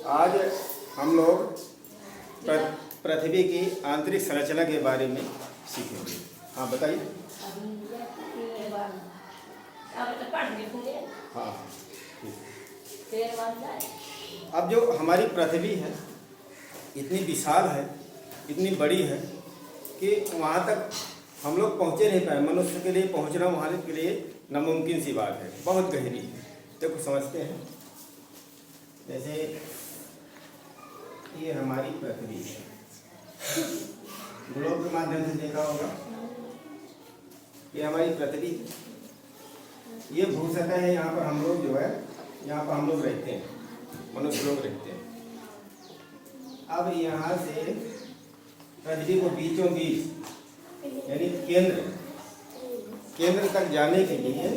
आज हम लोग पृथ्वी की आंतरिक संरचना के बारे में सीखेंगे। हाँ बताइए। हाँ ठीक। अब जो हमारी पृथ्वी है इतनी विशाल है, इतनी बड़ी है कि वहाँ तक हम लोग पहुँचे नहीं पाए। मनुष्य के लिए पहुँचना वहाँ के लिए नामुमकिन सी बात है, बहुत गहरी है। देखो समझते हैं। जैसे ये हमारी पृथ्वी है, ग्लोब के माध्यम से देखा होगा। ये हमारी पृथ्वी है, ये भू सतह है। यहाँ पर हम लोग जो है, यहाँ पर हम लोग रहते हैं, मनुष्य लोग रहते हैं। अब यहाँ से पृथ्वी को बीचों बीच यानी केंद्र तक जाने के लिए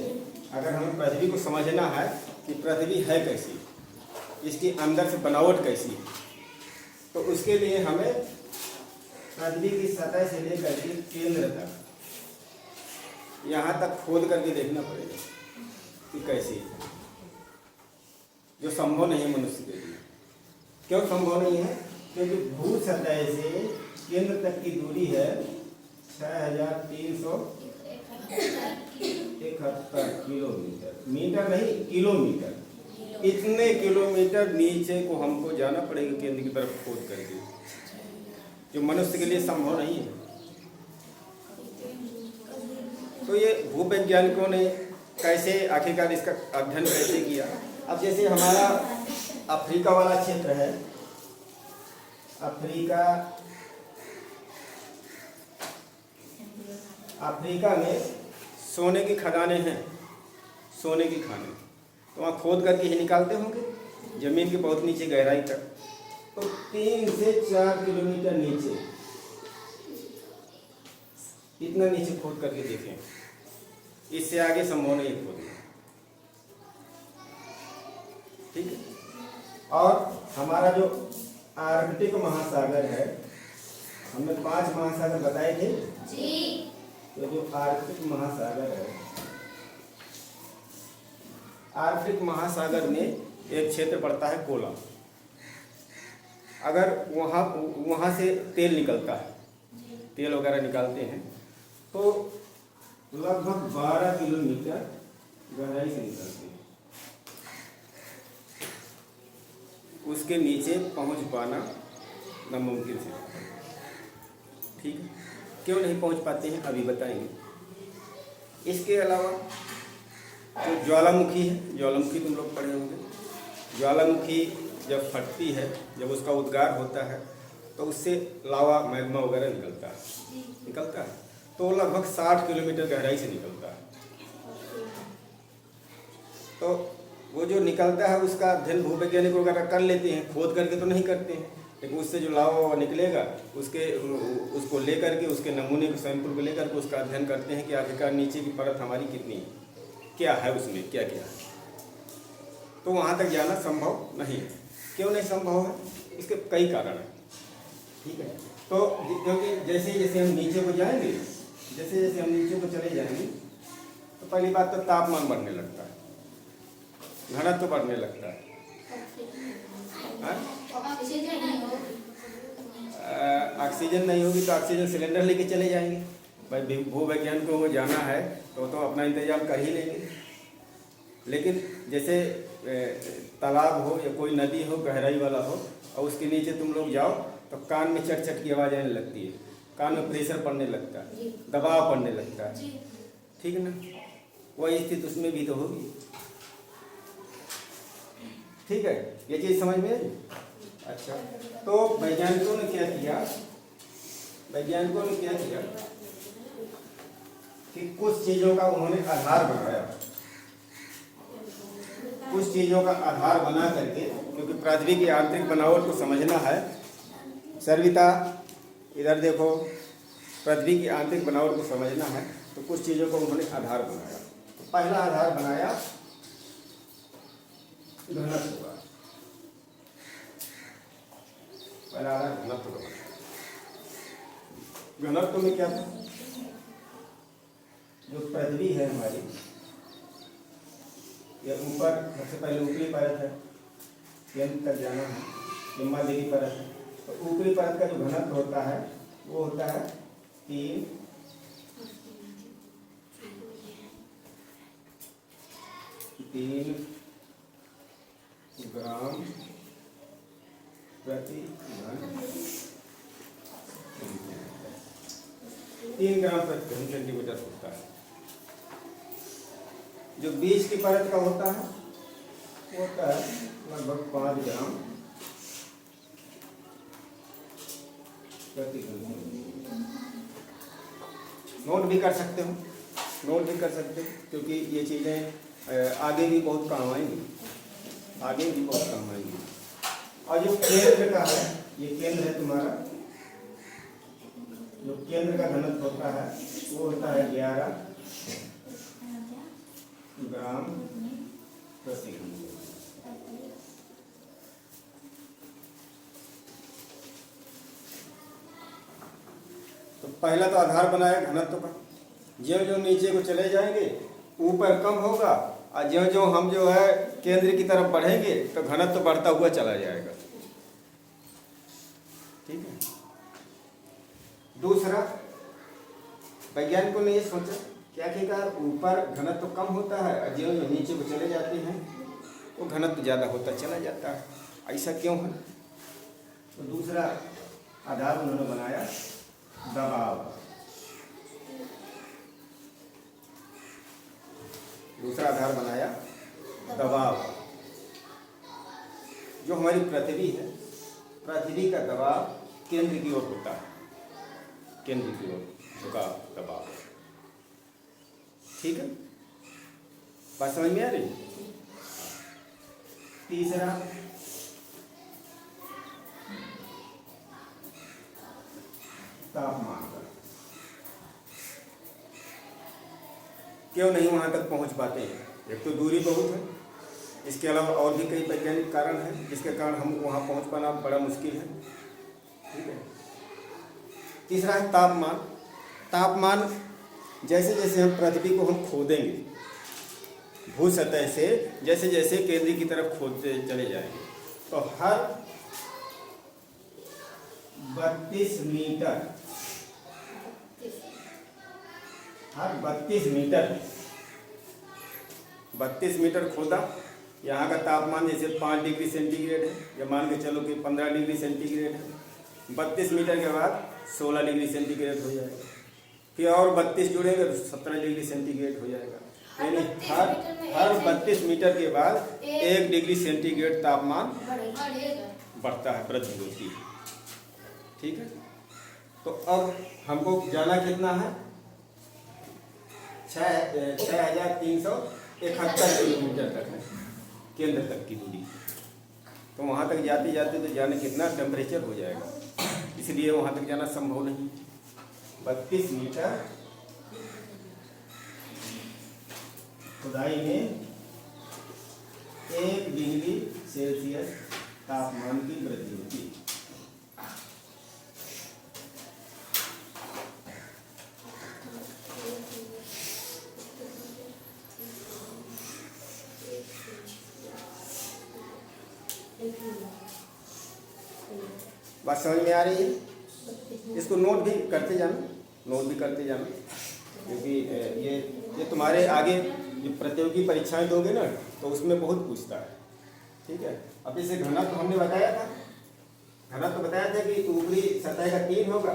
अगर हमें पृथ्वी को समझना है कि पृथ्वी है कैसी, इसकी अंदर से बनावट कैसी है, तो उसके लिए हमें पृथ्वी की सतह से लेकर के केंद्र तक यहाँ तक खोद करके देखना पड़ेगा कि कैसी है, जो संभव नहीं है मनुष्य के लिए। क्यों संभव नहीं है? क्योंकि भू सतह से केंद्र तक की दूरी है 6371 किलोमीटर। मीटर नहीं, किलोमीटर। इतने किलोमीटर नीचे को हमको जाना पड़ेगा केंद्र की तरफ खोद करके, जो मनुष्य के लिए संभव नहीं है। तो ये भूवैज्ञानिकों ने कैसे आखिरकार इसका अध्ययन कैसे किया। अब जैसे हमारा अफ्रीका वाला क्षेत्र है, अफ्रीका में सोने की खदानें हैं, सोने की खानें। तो वहाँ खोद करके ही निकालते होंगे जमीन के बहुत नीचे गहराई तक। तो 3 से 4 किलोमीटर नीचे, इतना नीचे खोद करके देखें, इससे आगे संभव नहीं है खोदना। ठीक है। और हमारा जो आर्कटिक महासागर है, हमने 5 महासागर बताए थे जी। तो जो आर्कटिक महासागर है, आर्कटिक महासागर में एक क्षेत्र पड़ता है कोला। अगर वहाँ से तेल निकलता है, तेल वगैरह निकालते हैं, तो लगभग 12 किलोमीटर गहराई से निकलते हैं। उसके नीचे पहुँच पाना नामुमकिन है। ठीक है। क्यों नहीं पहुँच पाते हैं अभी बताएंगे। इसके अलावा जो ज्वालामुखी है, ज्वालामुखी तुम लोग पढ़े होंगे। ज्वालामुखी जब फटती है, जब उसका उद्गार होता है, तो उससे लावा मैग्मा वगैरह निकलता है। तो लगभग 60 किलोमीटर गहराई से निकलता है। तो वो जो निकलता है उसका अध्ययन भूवैज्ञानिक वगैरह कर लेते हैं, खोद करके तो नहीं करते हैं, लेकिन उससे जो लावा निकलेगा उसको लेकर के, उसके नमूने के सैंपल को लेकर के उसका अध्ययन करते हैं कि आखिरकार नीचे की परत हमारी कितनी है, क्या है उसमें, क्या क्या है। तो वहाँ तक जाना संभव नहीं है। क्यों नहीं संभव है? इसके कई कारण हैं। ठीक है। तो क्योंकि जैसे जैसे हम नीचे को जाएंगे, जैसे जैसे हम नीचे को चले जाएंगे, तो पहली बात तो तापमान बढ़ने लगता है, घनत्व तो बढ़ने लगता है। ऑक्सीजन नहीं होगी तो ऑक्सीजन सिलेंडर लेके चले जाएंगे। भाई भूवैज्ञानिकों को जाना है तो अपना इंतजाम कर ही लेंगे। लेकिन जैसे तालाब हो या कोई नदी हो, गहराई वाला हो, और उसके नीचे तुम लोग जाओ तो कान में चट चट की आवाज़ आने लगती है, कान में प्रेशर पड़ने लगता है, दबाव पड़ने लगता है। ठीक है ना? वही स्थिति उसमें भी तो होगी। ठीक है, ये चीज़ समझ में आई? अच्छा, तो वैज्ञानिकों ने क्या किया कि कुछ चीज़ों का उन्होंने आधार बनाया, कुछ चीज़ों का आधार बना करके, क्योंकि पृथ्वी की आंतरिक बनावट को समझना है। सर्विता इधर देखो, पृथ्वी की आंतरिक बनावट को समझना है तो कुछ चीज़ों को उन्होंने आधार बनाया। तो पहला आधार बनाया घनत्व का। पहला आधार घनत्व का बनाया। घनत्व में क्या था? जो पृथ्वी है हमारी, ये ऊपर सबसे पहले ऊपरी परत है, केंद्र तक जाना है। ये मध्य की परत है। तो ऊपरी परत का जो घनत्व होता है वो होता है 3 ग्राम प्रति घन 3 ग्राम प्रति घन सेंटीमीटर होता है। जो बीच की परत का होता है वो होता है लगभग 5 ग्राम प्रति घन। नोट भी कर सकते हो, नोट भी कर सकते हो, क्योंकि ये चीज़ें आगे भी बहुत काम आएंगी, आगे भी बहुत काम आएंगी। और जो केंद्र का है, ये केंद्र है तुम्हारा, जो केंद्र का घनत्व होता है वो होता है 11 ग्राम प्रति घन। तो पहला तो आधार बनाया घनत्व का, ज्यों ज्यों नीचे को चले जाएंगे ऊपर कम होगा, और ज्यों ज्यों हम जो है केंद्र की तरफ बढ़ेंगे तो घनत्व बढ़ता हुआ चला जाएगा। ठीक है। दूसरा, वैज्ञानिकों ने ये सोचा क्या कि ऊपर घनत्व कम होता है और ज्यों ज्यों नीचे को चले जाते हैं वो घनत्व ज़्यादा होता चला जाता है। ऐसा क्यों है? तो दूसरा आधार उन्होंने बनाया दबाव। दूसरा आधार बनाया दबाव। जो हमारी पृथ्वी है, पृथ्वी का दबाव केंद्र की ओर होता है, केंद्र की ओर झुका दबाव। ठीक है, बात समझ में आ रही? तीसरा, तापमान का। क्यों नहीं वहां तक पहुंच पाते हैं? एक तो दूरी बहुत है, इसके अलावा और भी कई वैज्ञानिक कारण हैं जिसके कारण हम वहां पहुंच पाना बड़ा मुश्किल है। ठीक है। तीसरा है तापमान। तापमान जैसे जैसे हम पृथ्वी को हम खोदेंगे भू सतह से, जैसे जैसे केंद्र की तरफ खोदते चले जाएंगे तो हर 32 मीटर खोदा, यहाँ का तापमान जैसे 5 डिग्री सेंटीग्रेड है, या मान के चलो कि 15 डिग्री सेंटीग्रेड है। 32 मीटर के बाद 16 डिग्री सेंटीग्रेड हो जाएगा, फिर और 32 जुड़ेंगे तो 17 डिग्री सेंटीग्रेड हो जाएगा। यानी हर 32 मीटर के बाद 1 डिग्री सेंटीग्रेड तापमान बढ़ता है, वृद्धि होती है। ठीक है। तो अब हमको जाना कितना है? 6371 किलोमीटर तक है केंद्र तक की दूरी। तो वहाँ तक जाते जाते तो जाने कितना टेम्परेचर हो जाएगा, इसलिए वहाँ तक जाना संभव नहीं। 32 मीटर खुदाई में 1 डिग्री सेल्सियस तापमान की वृद्धि होती है। बात समझ में आ रही है? इसको नोट भी करते जाना, क्योंकि ये तुम्हारे आगे जो प्रतियोगी परीक्षाएं दोगे ना तो उसमें बहुत पूछता है। ठीक है। अब इसे घनत्व हमने बताया था, कि ऊपरी सतह का 3 होगा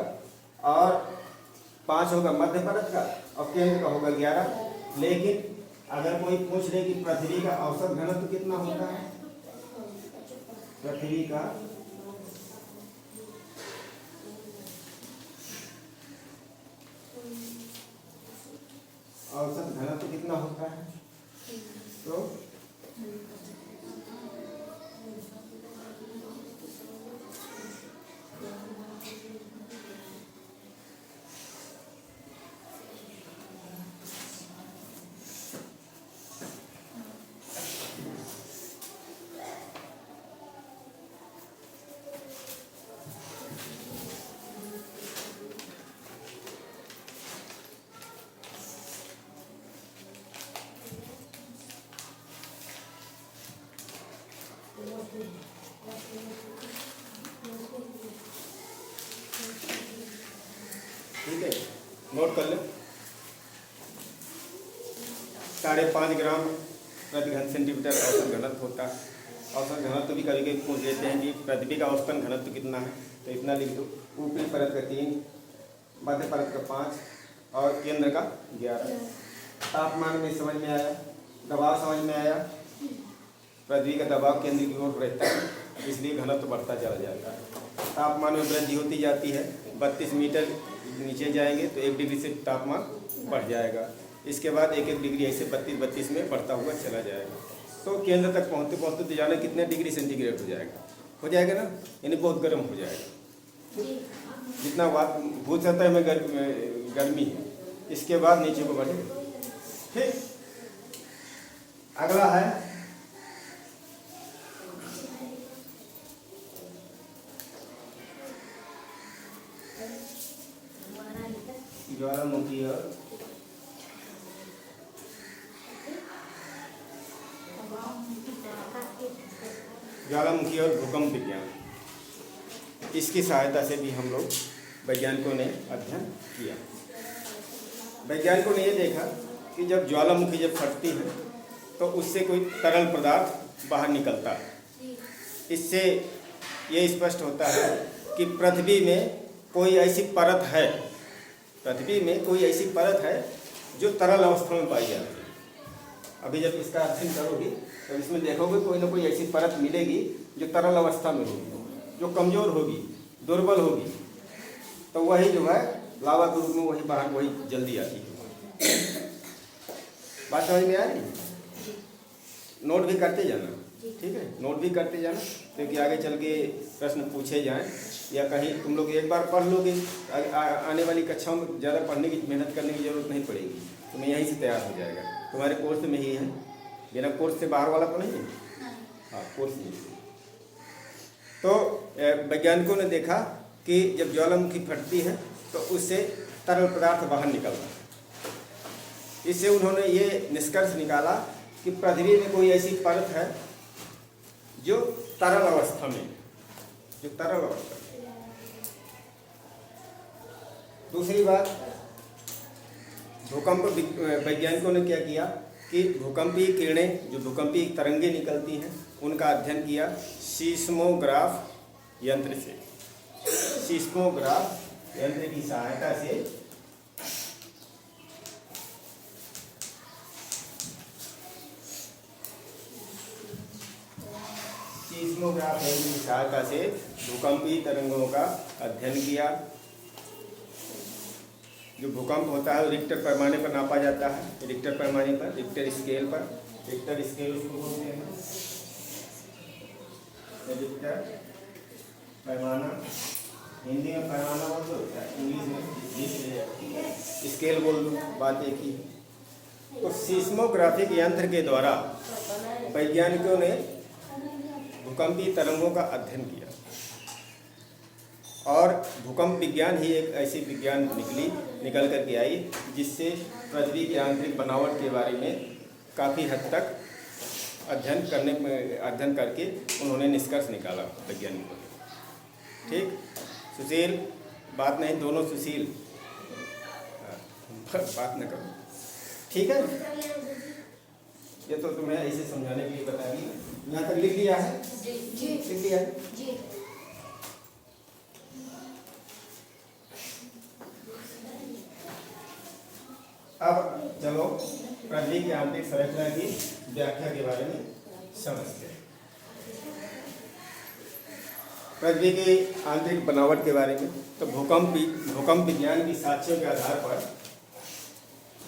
और 5 होगा मध्य परत का और केंद्र का होगा 11। लेकिन अगर कोई पूछ ले कि पृथ्वी का औसत घनत्व कितना होता है, पृथ्वी का औसत घनत्व कितना होता है, तो नोट कर ले। 5.5 ग्राम प्रति घन सेंटीमीटर औसत घनत्व होता है। औसत घनत्व भी कभी कभी पूछ लेते हैं कि पृथ्वी का औसतन घनत्व कितना है, तो इतना लिख दो। ऊपरी परत का 3, मध्य परत का 5 और केंद्र का 11। तापमान में समझ में आया, दबाव समझ में आया। पृथ्वी का दबाव केंद्र की ओर रहता है, इसलिए घनत्व बढ़ता चला जाता है। तापमान में वृद्धि होती जाती है। 32 मीटर नीचे जाएंगे तो 1 डिग्री से तापमान बढ़ जाएगा। इसके बाद 1-1 डिग्री ऐसे 32 में बढ़ता हुआ चला जाएगा। तो केंद्र तक पहुँचते पहुँचते तो जाना कितने डिग्री सेंटीग्रेड हो जाएगा ना, यानी बहुत गर्म हो जाएगा। जितना भू सतह में गर्मी है, इसके बाद नीचे को बढ़े। ठीक, अगला है ज्वालामुखी और भूकंप विज्ञान। इसकी सहायता से भी हम लोग वैज्ञानिकों ने अध्ययन किया। वैज्ञानिकों ने ये देखा कि जब ज्वालामुखी जब फटती है तो उससे कोई तरल पदार्थ बाहर निकलता है। इससे ये स्पष्ट होता है कि पृथ्वी में कोई ऐसी परत है, पृथ्वी में कोई ऐसी परत है जो तरल अवस्था में पाई जाती है। अभी जब इसका अध्ययन करोगे तो इसमें देखोगे कोई ना कोई ऐसी परत मिलेगी जो तरल अवस्था में होगी, जो कमज़ोर होगी, दुर्बल होगी, तो वही जो है लावा के रूप में वही बाहर वही जल्दी आती है। बात समझ में आ रही? नोट भी करते जाना, ठीक है, नोट भी करते जाना, क्योंकि आगे चल के प्रश्न पूछे जाएं या कहीं तुम लोग एक बार पढ़ लोगे, आने वाली कक्षाओं में ज़्यादा पढ़ने की मेहनत करने की जरूरत नहीं पड़ेगी, तुम्हें यहीं से तैयार हो जाएगा। तुम्हारे कोर्स में ही है, बिना कोर्स से बाहर वाला तो नहीं है। हाँ, कोर्स में। तो वैज्ञानिकों ने देखा कि जब ज्वालामुखी फटती है तो उससे तरल पदार्थ बाहर निकलता है। इससे उन्होंने ये निष्कर्ष निकाला कि पृथ्वी में कोई ऐसी परत है जो तरल अवस्था में, जो तरल अवस्था में। दूसरी बात, भूकंप वैज्ञानिकों ने क्या किया कि भूकंपीय किरणें, जो भूकंपीय तरंगे निकलती हैं, उनका अध्ययन किया सीस्मोग्राफ यंत्र से। सीस्मोग्राफ यंत्र की सहायता से सीस्मोग्राफ यंत्र की सहायता से भूकंपीय तरंगों का अध्ययन किया। जो भूकंप होता है वो रिक्टर पैमाने पर नापा जाता है। रिक्टर पैमाने पर, रिक्टर स्केल पर, रिक्टर स्केल उसको बोलते हैं। रिक्टर पैमाना, हिंदी में पैमाना बोल दो, इंग्लिश में स्केल बोल दो, बात एक ही। तो सीस्मोग्राफिक यंत्र के द्वारा वैज्ञानिकों ने भूकंपीय तरंगों का अध्ययन किया और भूकंप विज्ञान ही एक ऐसी विज्ञान निकल करके आई जिससे पृथ्वी की आंतरिक बनावट के बारे में काफ़ी हद तक अध्ययन करके उन्होंने निष्कर्ष निकाला वैज्ञानिकों ने। ठीक, सुशील बात नहीं, दोनों सुशील बात न करो, ठीक है। ये तो तुम्हें ऐसे समझाने के लिए बता दी। यहाँ तक लिख लिया है? लिख लिया है? अब चलो पृथ्वी की आंतरिक संरचना की व्याख्या के बारे में समझते हैं। पृथ्वी की आंतरिक बनावट के बारे में तो भूकंप विज्ञान की साक्ष्यों के आधार पर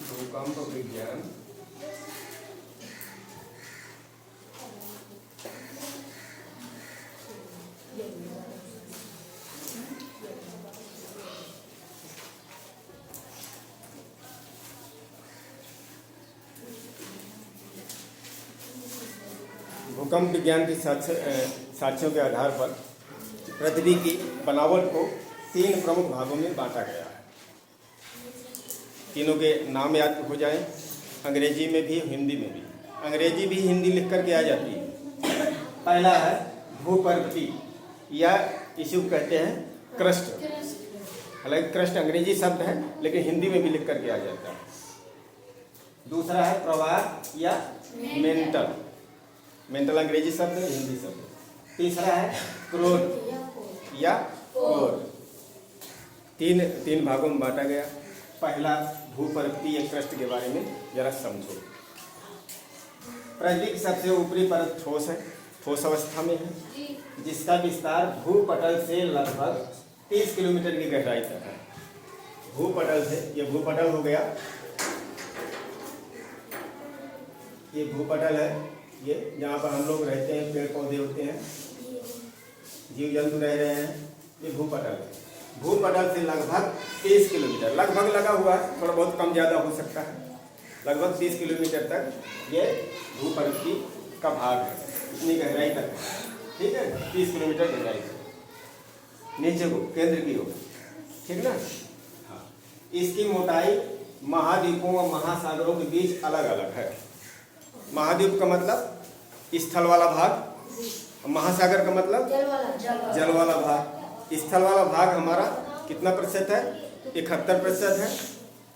भूकंप विज्ञान भूकंप विज्ञान की साक्ष्यों के आधार पर पृथ्वी की बनावट को 3 प्रमुख भागों में बांटा गया है। तीनों के नाम याद हो जाएं, अंग्रेजी में भी हिंदी में भी। अंग्रेजी भी हिंदी लिख करके आ जाती है। पहला है भूपर्वती या इसे कहते हैं क्रस्ट, हालांकि क्रस्ट अंग्रेजी शब्द है लेकिन हिंदी में भी लिख करके आ जाता है। दूसरा है प्रवाह या मेंटल, मेंटल अंग्रेजी शब्द है, हिंदी शब्द है। तीसरा है क्रोध या क्रोध। तीन भागों में बांटा गया। पहला भूपर्वतीय क्रस्ट के बारे में जरा समझो। पृथ्वी की सबसे ऊपरी परत ठोस है, ठोस अवस्था में है, जिसका विस्तार भूपटल से लगभग 30 किलोमीटर की गहराई तक है। भूपटल से, ये भूपटल हो गया, ये भूपटल है, ये जहाँ पर हम लोग रहते हैं, पेड़ पौधे होते हैं, जीव जंतु रह रहे हैं, ये भूपटल है। भूपटल से लगभग 30 किलोमीटर, लगभग लगा हुआ है, थोड़ा बहुत कम ज़्यादा हो सकता है, लगभग 30 किलोमीटर तक ये भूपृथ्वी का भाग है, इतनी गहराई तक है। ठीक है, 30 किलोमीटर गहराई तक नीचे को केंद्र की ओर, ठीक ना। हाँ, इसकी मोटाई महाद्वीपों व महासागरों के बीच अलग अलग है। महाद्वीप का मतलब स्थल वाला भाग, महासागर का मतलब जल वाला भाग। स्थल वाला भाग हमारा कितना प्रतिशत है? 71% है।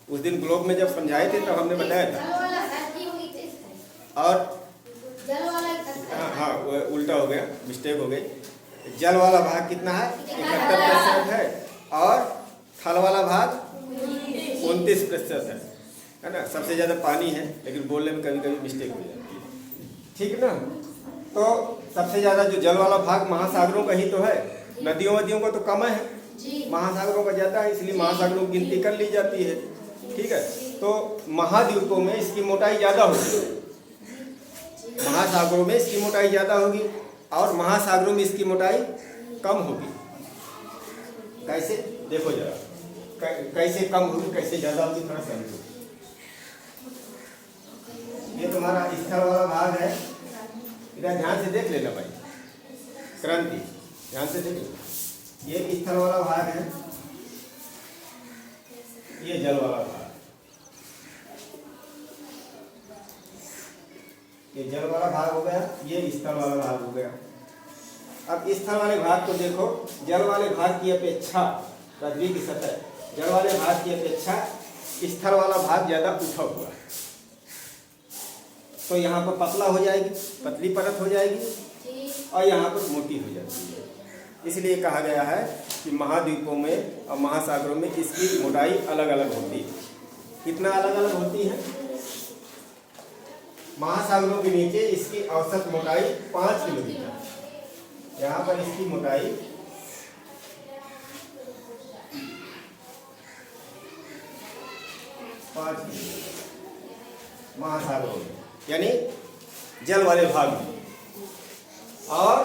उस दिन ग्लोब में जब समझाए थे तब हमने बताया था। और हाँ, उल्टा हो गया, मिस्टेक हो गई। जल वाला भाग कितना है? 71% है, और थल वाला भाग 29% है ना। सबसे ज़्यादा पानी है, लेकिन बोलने में कभी कभी मिस्टेक हो जाती है, ठीक ना। तो सबसे ज़्यादा जो जल वाला भाग महासागरों का ही तो है, नदियों का तो कम है, महासागरों का ज़्यादा है, इसलिए महासागरों की गिनती कर ली जाती है। ठीक है, तो महाद्वीपों में इसकी मोटाई ज़्यादा होगी, महासागरों में इसकी मोटाई ज़्यादा होगी, और महासागरों में इसकी मोटाई कम होगी। कैसे? देखो जरा, कैसे कम होगी, कैसे ज़्यादा होगी, थोड़ा समझो। ये तुम्हारा स्थल वाला भाग है, इधर ध्यान से देख लेना भाई, क्रांति ध्यान से देख लो। ये स्थल वाला भाग है, ये जल वाला भाग, ये जल वाला भाग हो गया, ये स्थल वाला भाग हो गया। अब स्थल वाले भाग को देखो, जल वाले भाग की अपेक्षा पृथ्वी की सतह, जल वाले भाग की अपेक्षा स्थल वाला भाग ज़्यादा उठा हुआ है, तो यहाँ पर पतला हो जाएगी, पतली परत हो जाएगी, और यहाँ पर मोटी हो जाती है। इसलिए कहा गया है कि महाद्वीपों में और महासागरों में इसकी मोटाई अलग अलग होती है। कितना अलग अलग होती है? महासागरों के नीचे इसकी औसत मोटाई 5 किलोमीटर, यहाँ पर इसकी मोटाई 5 किलोमीटर महासागरों में, यानी जल वाले भाग में। और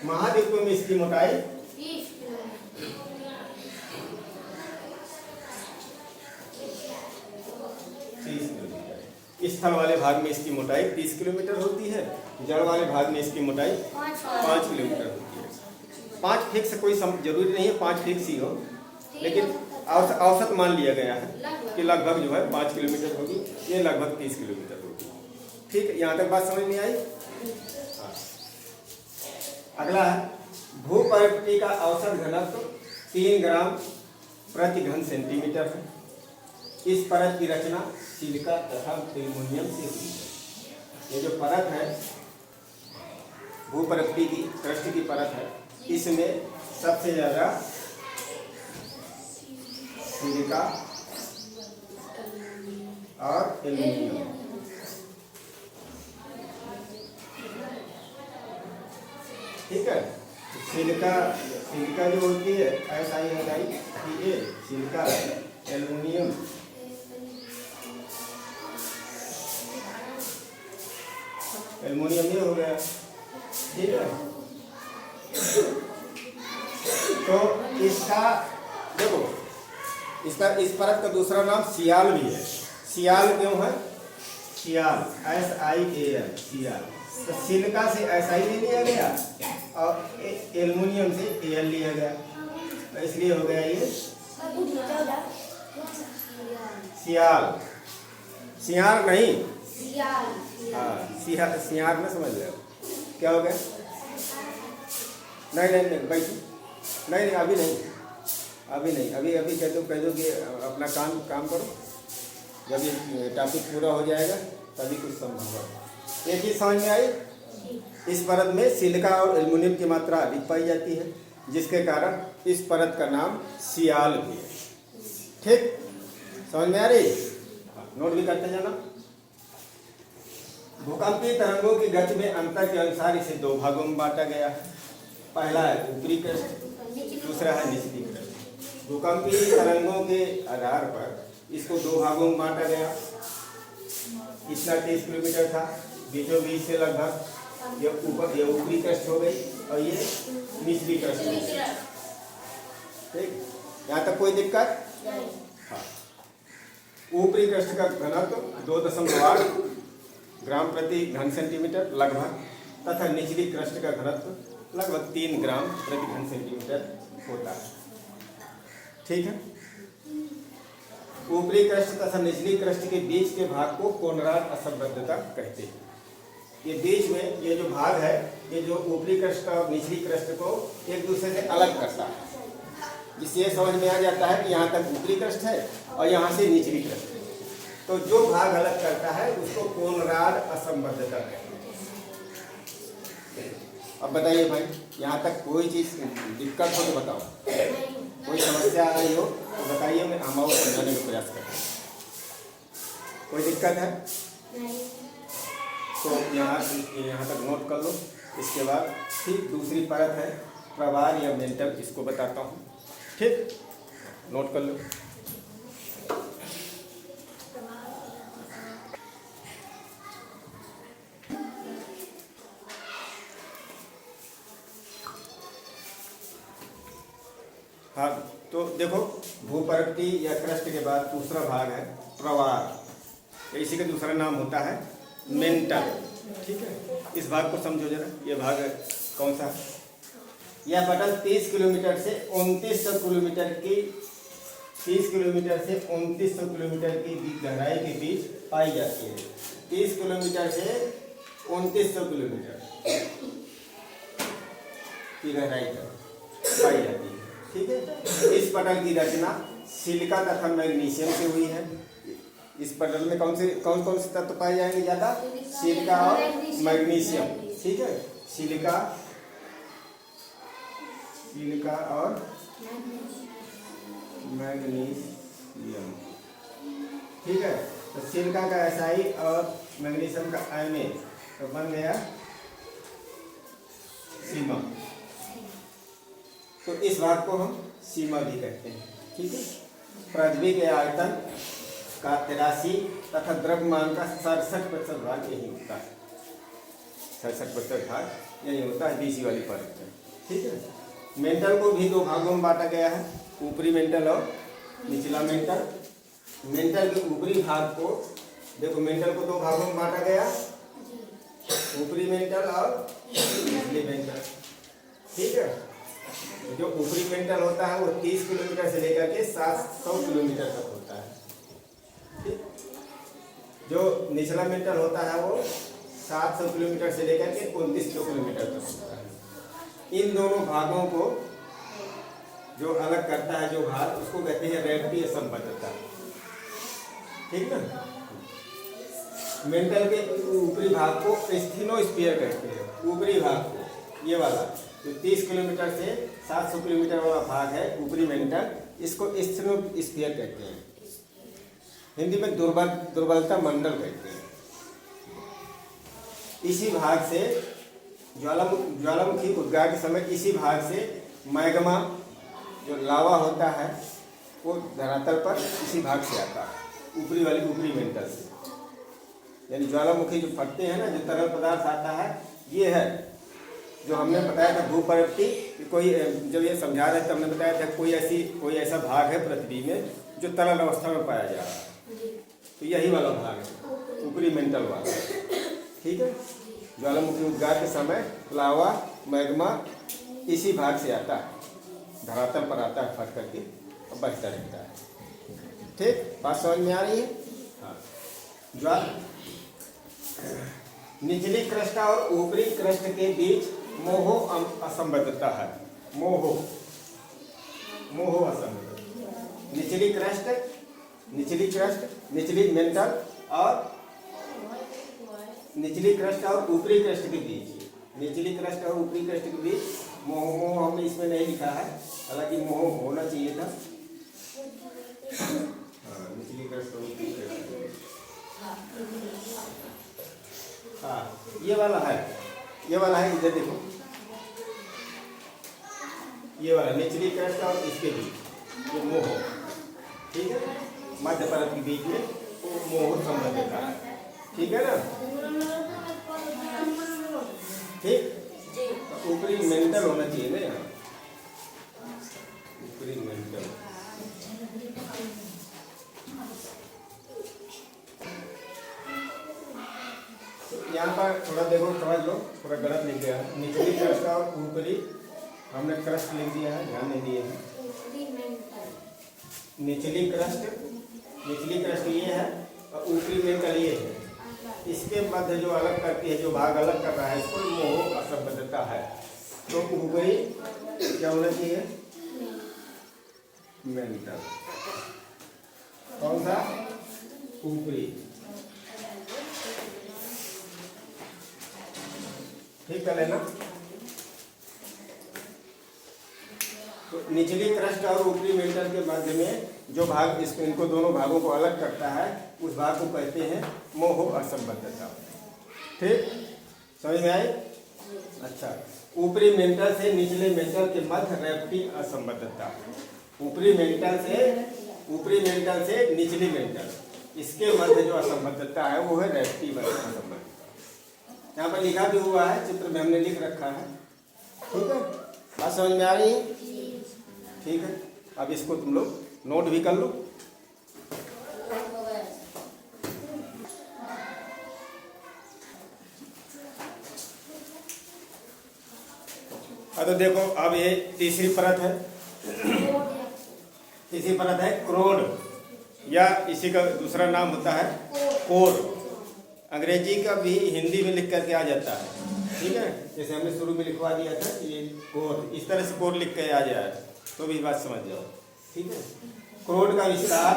महाद्वीपों में इसकी मोटाई 30 किलोमीटर। स्थल वाले भाग में इसकी मोटाई 30 किलोमीटर होती है, जल वाले भाग में इसकी मोटाई 5 किलोमीटर होती है। 5 फिक्स कोई जरूरी नहीं है 5 फिक्स ही हो, लेकिन औसत मान लिया गया है कि लगभग जो है 5 किलोमीटर होगी, ये लगभग 30 किलोमीटर होगी। ठीक है, यहाँ तक बात समझ में आई? अगला है भूपर्वती का औसत घनत्व 3 ग्राम प्रति घन सेंटीमीटर है। इस परत की रचना सिलिका तथा एल्युमिनियम से हुई है। ये जो परत है भूपर्वती की क्रस्ट की परत है, इसमें सबसे ज़्यादा सिलिका और एल्युमिनियम, ठीक है। सिलिका जो होती है SiO2, सिलिका, एल्युमिनियम, एल्युमिनियम ये हो गया, ठीक है। तो इसका देखो, इस परत का दूसरा नाम सियाल भी है। सियाल क्यों है? सियाल SiAl, सियाल। तो सिलिका से SI ले लिया गया और एल्युमिनियम से Al लिया गया, तो इसलिए हो गया ये सियाल। सियार नहीं, हाँ सियार में समझ रहे हो क्या हो गया? नहीं बैठो, नहीं अभी नहीं, अभी नहीं, अभी अभी कह दो कि अपना काम करो, जब ये टॉपिक पूरा हो जाएगा तभी कुछ समझूंगा। एक ही समझ में आई। इस परत में सिलिका और एल्युमिनियम की मात्रा अधिक पाई जाती है, जिसके कारण इस परत का नाम सियाल भी है। ठीक, समझ में आ रही? नोट भी करते जाना। भूकंपीय तरंगों की गति में अंतर के अनुसार इसे दो भागों में बांटा गया है। पहला है ऊपरी क्रस्ट, दूसरा है निचली क्रस्ट। भूकंपीय तरंगों के आधार पर इसको दो भागों में बांटा गया। इतना 30 किलोमीटर था, बीचों बीच से लगभग ये ऊपरी क्रस्ट हो गई और ये निचली क्रस्ट हो गई। ठीक, यहाँ तक कोई दिक्कत? हाँ। ऊपरी क्रस्ट का घनत्व 2.8 ग्राम प्रति घन सेंटीमीटर लगभग, तथा निचली क्रस्ट का घनत्व लगभग 3 ग्राम प्रति घन सेंटीमीटर होता है। ठीक है। ऊपरी क्रस्ट तथा निचली क्रस्ट के बीच के भाग को कोनराड असंबद्धता कहते हैं। ये बीच में ये जो भाग है, ये जो ऊपरी क्रस्ट और निचली क्रस्ट को एक दूसरे से अलग करता है। इससे समझ में आ जाता है कि यहाँ तक ऊपरी क्रस्ट है और यहाँ से निचली क्रस्ट है। तो जो भाग अलग करता है उसको कोनराड असंबद्धता कहते हैं। अब बताइए भाई, यहाँ तक कोई चीज दिक्कत हो तो बताओ, कोई समस्या आ रही हो तो बताइए, मैं हम और समझाने का प्रयास करता हूँ। कोई दिक्कत है? तो यहाँ तक नोट कर लो। इसके बाद ठीक दूसरी परत है प्रवार या मेंटल, इसको बताता हूँ। ठीक, नोट कर लो। हाँ, तो देखो, भूपरप्टी या क्रस्ट के बाद दूसरा भाग है प्रवार। इसी का दूसरा नाम होता है मेंटल। ठीक है, इस भाग को समझो जरा। ये भाग है कौन सा? यह पटल 30 किलोमीटर से 2900 किलोमीटर की 30 किलोमीटर से 2900 किलोमीटर की गहराई के बीच पाई जाती है। 30 किलोमीटर से 2900 किलोमीटर की गहराई तक पाई जाती है। ठीक है। इस पटल की रचना सिलिका तथा मैग्नीशियम से हुई है। इस पटल में कौन कौन से तत्व पाए जाएंगे ज्यादा? सिलिका और मैग्नीशियम। ठीक है, सिलिका और मैग्नीशियम। ठीक है, तो सिलिका का एसआई और मैग्नीशियम का आयने तो बन गया सीमा। तो इस भाग को हम सीमा भी कहते हैं। ठीक है। पृथ्वी के आयतन का 83 तथा द्रव्यमान का 67% भाग यही होता है। 67% भाग यही होता है, बीसी वाली परत में। ठीक है। मेंटल को भी दो भागों में बांटा गया है, ऊपरी मेंटल और निचला मेंटल। मेंटल के ऊपरी भाग को देखो, मेंटल को दो भागों में बांटा गया, ऊपरी मेंटल और निचली मेंटल। ठीक है। जो ऊपरी मेंटल होता है वो 30 किलोमीटर से लेकर के 700 किलोमीटर तक होता है। ठीक। जो निचला मेंटल होता है वो 700 किलोमीटर से लेकर के 2900 किलोमीटर तक होता है। इन दोनों भागों को जो अलग करता है, जो भाग, उसको कहते हैं रेखीय असंबद्धता। ठीक ना। मेंटल के ऊपरी भाग को स्थिनोस्फीयर कहते हैं। ऊपरी भाग को, ये वाला जो 30 किलोमीटर से 700 किलोमीटर वाला भाग है ऊपरी मेंटल, इसको स्थिनोस्फीयर कहते हैं। हिंदी में दुर्बलता मंडल कहते हैं। इसी भाग से ज्वालामुखी उद्गार के समय इसी भाग से मैग्मा जो लावा होता है वो धरातल पर इसी भाग से आता है, ऊपरी मेंटल से। यानी ज्वालामुखी जो फटते हैं ना, जो तरल पदार्थ आता है, ये है जो हमने बताया था भूपरप्टी। कोई जब ये समझा रहे थे हमने बताया था कोई ऐसा भाग है पृथ्वी में जो तरल अवस्था में पाया जा रहा है, तो यही वाला भाग है, ऊपरी मेंटल वाला। ठीक है। ज्वालामुखी उद्गार के समय लावा मैग्मा इसी भाग से आता है, धरातल पर आता है, फट करके बचता रहता है। ठीक, बात समझ में आ रही है? हाँ। निचली क्रस्ट और ऊपरी क्रस्ट के बीच मोहो असंबद्धता है। मोहो असंबद्धता। निचली क्रस्ट, निचली मेंटल और निचली क्रस्ट और ऊपरी क्रस्ट के बीच, निचली क्रस्ट और ऊपरी क्रस्ट के बीच मोह हमने इसमें नहीं लिखा है, हालांकि मोह होना चाहिए था। हाँ, निचली क्रस्ट और ऊपरी क्रस्ट। हाँ, ये वाला है इधर देखो, ये वाला निचली क्रस्ट और इसके बीच ये मोह, ठीक है, मध्य परत के बीच में मोह संबंध देता है, ठीक है ना। ठीक, ऊपरी मेंटल होना चाहिए ना यहाँ, ऊपरी मेंटल। यहाँ पर थोड़ा देखो, समझ लो, थोड़ा गलत लिख दिया है, निचली क्रस्ट और ऊपरी, हमने क्रस्ट लिख दिया है, ध्यान नहीं दिए हैं। निचली क्रस्ट ये है और ऊपरी मेंटल ये है, इसके मध्य जो अलग करती है, जो भाग अलग कर रहा है, इसको मोह असंबद्धता है। तो ऊपरी क्या होना चाहिए, मेंटल, कौन सा, ऊपरी, ठीक कर लेना। तो निचली क्रस्ट और ऊपरी मेंटल के मध्य में जो भाग इनको दोनों भागों को अलग करता है, उस भाग को कहते हैं मोह असंबद्धता। ठीक, समझ में आई? अच्छा, ऊपरी मेंटल से निचले मेंटल के मध्य रेप्टी असंबद्धता, ऊपरी मेंटल से निचली मेंटल, इसके मध्य जो असंबद्धता है वो है रेप्टी असंबद्धता। यहाँ पर लिखा भी हुआ है, चित्र में हमने लिख रखा है, ठीक है, बात समझ में आ रही है? ठीक है, अब इसको तुम लोग नोट भी कर लो। तो देखो, अब ये तीसरी परत है, क्रोड, या इसी का दूसरा नाम होता है कोर। अंग्रेजी का भी हिंदी में लिख करके आ जाता है, ठीक है, जैसे हमने शुरू में लिखवा दिया था ये कोर, इस तरह से कोर लिख के आ जाए तो भी बात समझ जाओ, ठीक है। क्रोड का विस्तार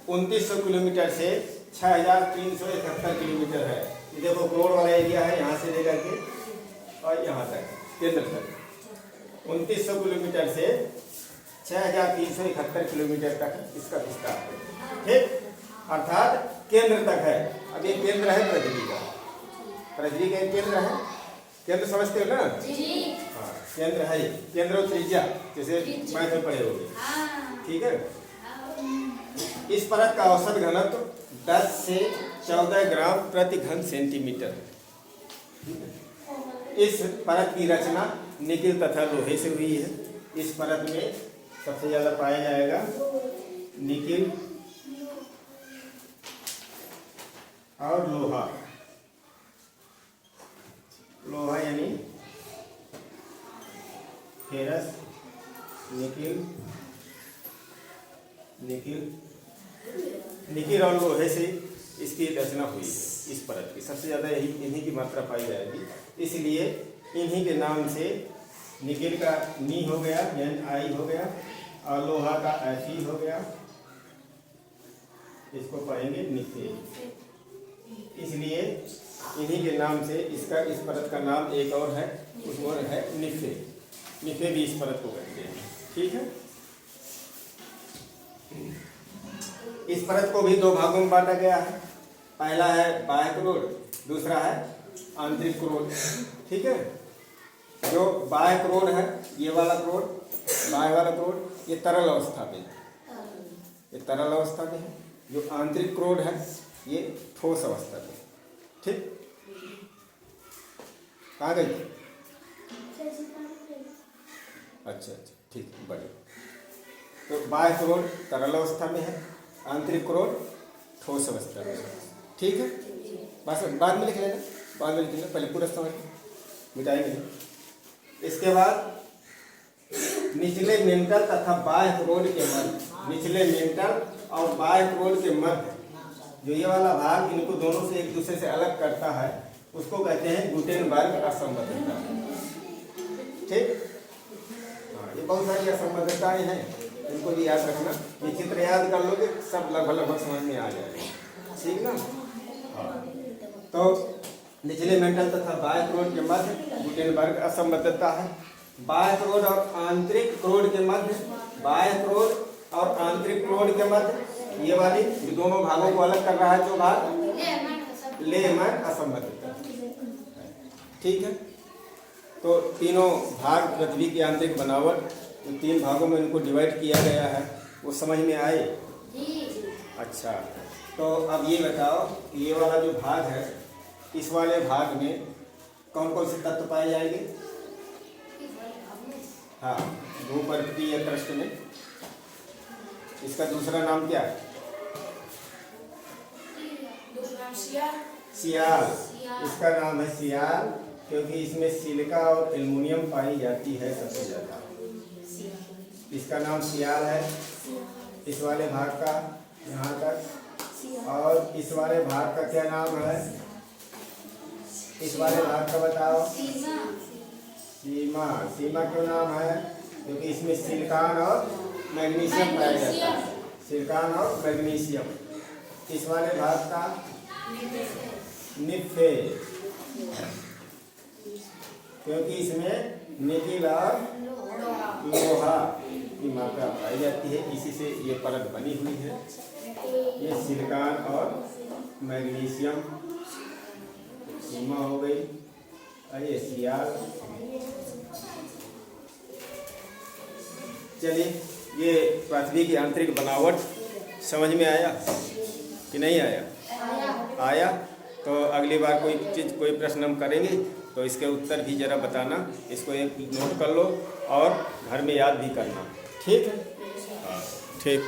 2900 किलोमीटर से 6371 किलोमीटर है। ये देखो क्रोड वाला एरिया है, यहाँ से लेकर के और यहाँ तक केंद्र तक 2900 किलोमीटर से 6371 किलोमीटर तक इसका विस्तार है, ठीक, अर्थात केंद्र तक है। अब ये केंद्र है पृथ्वी का, पृथ्वी का केंद्र है, केंद्र समझते हो ना जी? हाँ, केंद्र है, केंद्र और त्रिज्या जैसे मैथ में पढ़े होंगे, ठीक है। इस परत का औसत घनत्व 10 से 14 ग्राम प्रति घन सेंटीमीटर। इस परत की रचना निकिल तथा लोहे से हुई है। इस परत में सबसे ज्यादा पाया जाएगा निकिल और लोहा, यानी फेरस, निकिल और लोहे से इसकी रचना हुई है। इस परत की सबसे ज़्यादा इन्हीं की मात्रा पाई जाएगी, इसलिए इन्हीं के नाम से निकिल का नी हो गया, NI हो गया, और लोहा का FE हो गया, इसको पढ़ेंगे निफे। इसलिए इन्हीं के नाम से इसका, इस परत का नाम एक और है, उसको है निफे। निफे भी इस परत को कहते हैं, ठीक है। इस परत को भी 2 भागों में बांटा गया है, पहला है बाह्य क्रोड, दूसरा है आंतरिक क्रोड, ठीक है। जो बाह्य क्रोड है, ये वाला क्रोड, बाह्य वाला क्रोड, ये तरल अवस्था में है, जो आंतरिक क्रोड है ये ठोस अवस्था में, ठीक। कहाँ गई? अच्छा, ठीक, बढ़िया। तो बाह्य क्रोड तरल अवस्था में है, आंतरिक क्रोड ठोस अवस्था में, ठीक है। बस बाद में लिख लेना, पहले पूरा समझ मिटाएंगे। इसके बाद निचले मेंटल तथा बाह्य क्रोड के मध्य, निचले मेंटल और बाह्य क्रोड के मध्य जो ये वाला भाग इनको दोनों से एक दूसरे से अलग करता है, उसको कहते हैं गुटेनबर्ग असंबद्धता, ठीक। हाँ, ये बहुत सारी असंबद्धताएं हैं, इनको भी याद रखना। ये चित्र याद कर लोगे सब लगभग समझ में आ जाएगा, ठीक ना। हाँ, तो निचले मेंटल तथा बाह्य क्रोड के मध्य गुटेनबर्ग असंबद्धता है। बाह्य क्रोड और आंतरिक क्रोड के मध्य, बाह्य क्रोड और आंतरिक क्रोड के मध्य ये वाली दोनों भागों को अलग कर रहा है जो भाग लेहमैन असंबद्धता, ठीक है। तो तीनों भाग पृथ्वी की आंतरिक बनावट, तो 3 भागों में इनको डिवाइड किया गया है, वो समझ में आए। अच्छा, तो अब ये बताओ, ये वाला जो भाग है, इस वाले भाग में कौन कौन से तत्व पाए जाएंगे? हाँ, भूपर्वतीय क्रस्ट में। इसका दूसरा नाम क्या है? सियाल। इसका नाम है सियाल, क्योंकि इसमें सिलिका और एल्युमिनियम पाई जाती है सबसे ज़्यादा। इसका नाम सियाल है इस वाले भाग का, यहाँ तक। और इस वाले भाग का क्या नाम है? इस वाले भाग का बताओ। सीमा। सीमा क्यों नाम है? क्योंकि इसमें सिलिकॉन और मैग्नीशियम पाया जाता है, सिलिकॉन और मैग्नीशियम। इस वाले भाग का निफे, क्योंकि इसमें निकिल और लोहा की मात्रा पाई जाती है, इसी से ये परत बनी हुई है। ये सिलिकॉन और मैग्नीशियम सीमा हो गई, और ये सियाल। चलिए, ये पृथ्वी की आंतरिक बनावट समझ में आया कि नहीं आया? आया। तो अगली बार कोई चीज़, कोई प्रश्न हम करेंगे तो इसके उत्तर भी जरा बताना, इसको एक नोट कर लो और घर में याद भी करना, ठीक है? ठीक।